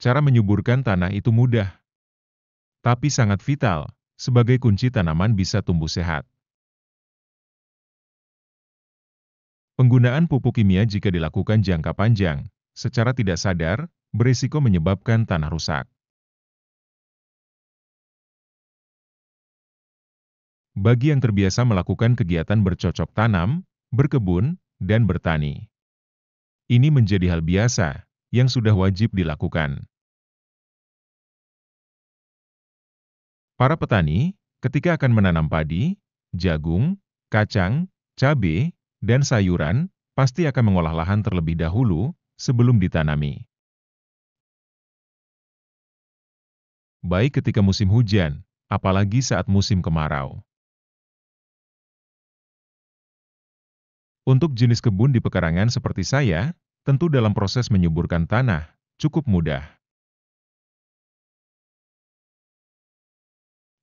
Cara menyuburkan tanah itu mudah, tapi sangat vital, sebagai kunci tanaman bisa tumbuh sehat. Penggunaan pupuk kimia jika dilakukan jangka panjang, secara tidak sadar, berisiko menyebabkan tanah rusak. Bagi yang terbiasa melakukan kegiatan bercocok tanam, berkebun, dan bertani, ini menjadi hal biasa, yang sudah wajib dilakukan. Para petani, ketika akan menanam padi, jagung, kacang, cabai, dan sayuran, pasti akan mengolah lahan terlebih dahulu sebelum ditanami. Baik ketika musim hujan, apalagi saat musim kemarau. Untuk jenis kebun di pekarangan seperti saya, tentu dalam proses menyuburkan tanah, cukup mudah.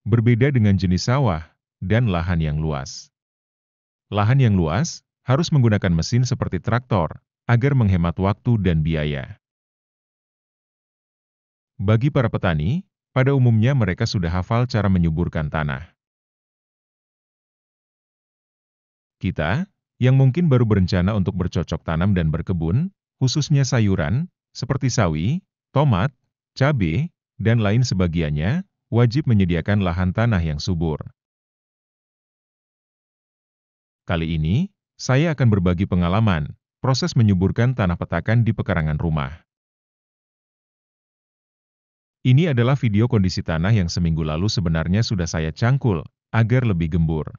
Berbeda dengan jenis sawah dan lahan yang luas. Lahan yang luas harus menggunakan mesin seperti traktor agar menghemat waktu dan biaya. Bagi para petani, pada umumnya mereka sudah hafal cara menyuburkan tanah. Kita, yang mungkin baru berencana untuk bercocok tanam dan berkebun, khususnya sayuran, seperti sawi, tomat, cabai, dan lain sebagiannya, wajib menyediakan lahan tanah yang subur. Kali ini, saya akan berbagi pengalaman, proses menyuburkan tanah petakan di pekarangan rumah. Ini adalah video kondisi tanah yang seminggu lalu sebenarnya sudah saya cangkul, agar lebih gembur.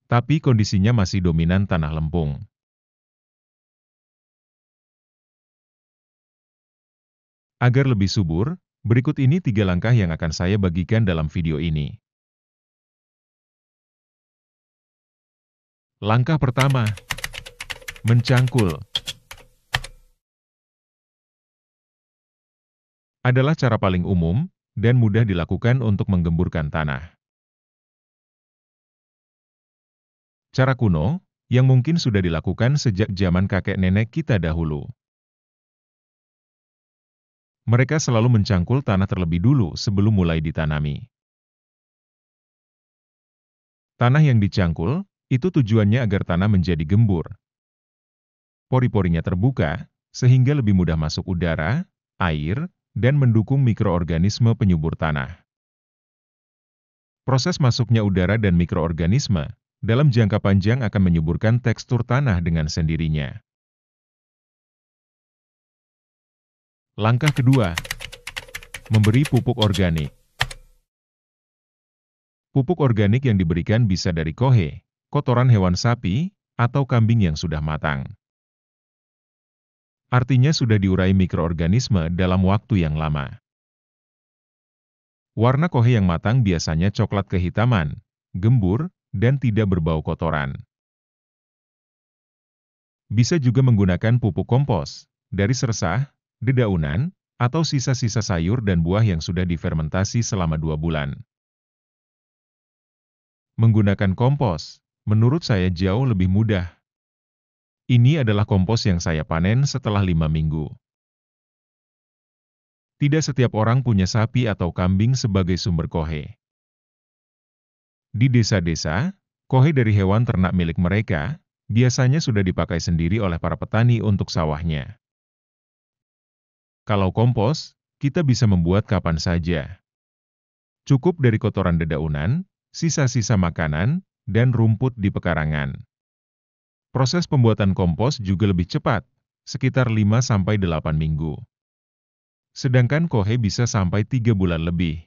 Tapi kondisinya masih dominan tanah lempung. Agar lebih subur, berikut ini 3 langkah yang akan saya bagikan dalam video ini. Langkah pertama, mencangkul. Adalah cara paling umum dan mudah dilakukan untuk menggemburkan tanah. Cara kuno, yang mungkin sudah dilakukan sejak zaman kakek nenek kita dahulu. Mereka selalu mencangkul tanah terlebih dulu sebelum mulai ditanami. Tanah yang dicangkul, itu tujuannya agar tanah menjadi gembur. Pori-porinya terbuka, sehingga lebih mudah masuk udara, air, dan mendukung mikroorganisme penyubur tanah. Proses masuknya udara dan mikroorganisme, dalam jangka panjang akan menyuburkan tekstur tanah dengan sendirinya. Langkah kedua, memberi pupuk organik. Pupuk organik yang diberikan bisa dari kohe, kotoran hewan sapi, atau kambing yang sudah matang. Artinya sudah diurai mikroorganisme dalam waktu yang lama. Warna kohe yang matang biasanya coklat kehitaman, gembur, dan tidak berbau kotoran. Bisa juga menggunakan pupuk kompos, dari sersah, dedaunan, atau sisa-sisa sayur dan buah yang sudah difermentasi selama 2 bulan. Menggunakan kompos, menurut saya jauh lebih mudah. Ini adalah kompos yang saya panen setelah 5 minggu. Tidak setiap orang punya sapi atau kambing sebagai sumber kohe. Di desa-desa, kohe dari hewan ternak milik mereka, biasanya sudah dipakai sendiri oleh para petani untuk sawahnya. Kalau kompos, kita bisa membuat kapan saja. Cukup dari kotoran dedaunan, sisa-sisa makanan, dan rumput di pekarangan. Proses pembuatan kompos juga lebih cepat, sekitar 5-8 minggu. Sedangkan kohe bisa sampai 3 bulan lebih.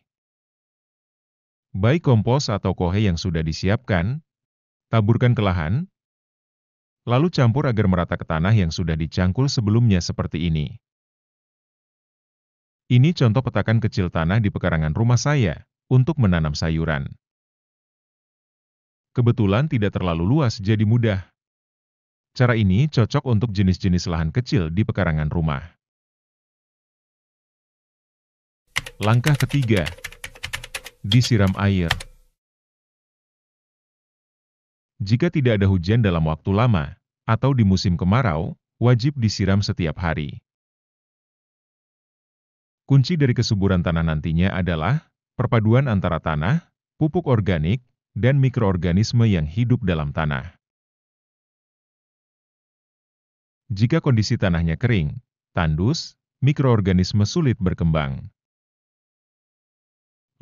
Baik kompos atau kohe yang sudah disiapkan, taburkan ke lahan, lalu campur agar merata ke tanah yang sudah dicangkul sebelumnya seperti ini. Ini contoh petakan kecil tanah di pekarangan rumah saya, untuk menanam sayuran. Kebetulan tidak terlalu luas jadi mudah. Cara ini cocok untuk jenis-jenis lahan kecil di pekarangan rumah. Langkah ketiga, disiram air. Jika tidak ada hujan dalam waktu lama, atau di musim kemarau, wajib disiram setiap hari. Kunci dari kesuburan tanah nantinya adalah perpaduan antara tanah, pupuk organik, dan mikroorganisme yang hidup dalam tanah. Jika kondisi tanahnya kering, tandus, mikroorganisme sulit berkembang.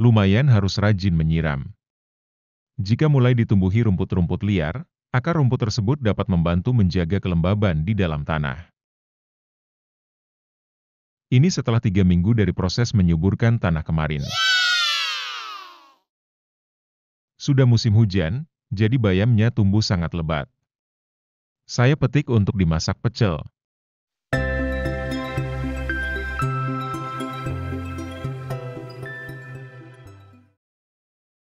Lumayan harus rajin menyiram. Jika mulai ditumbuhi rumput-rumput liar, akar rumput tersebut dapat membantu menjaga kelembaban di dalam tanah. Ini setelah 3 minggu dari proses menyuburkan tanah kemarin. Sudah musim hujan, jadi bayamnya tumbuh sangat lebat. Saya petik untuk dimasak pecel.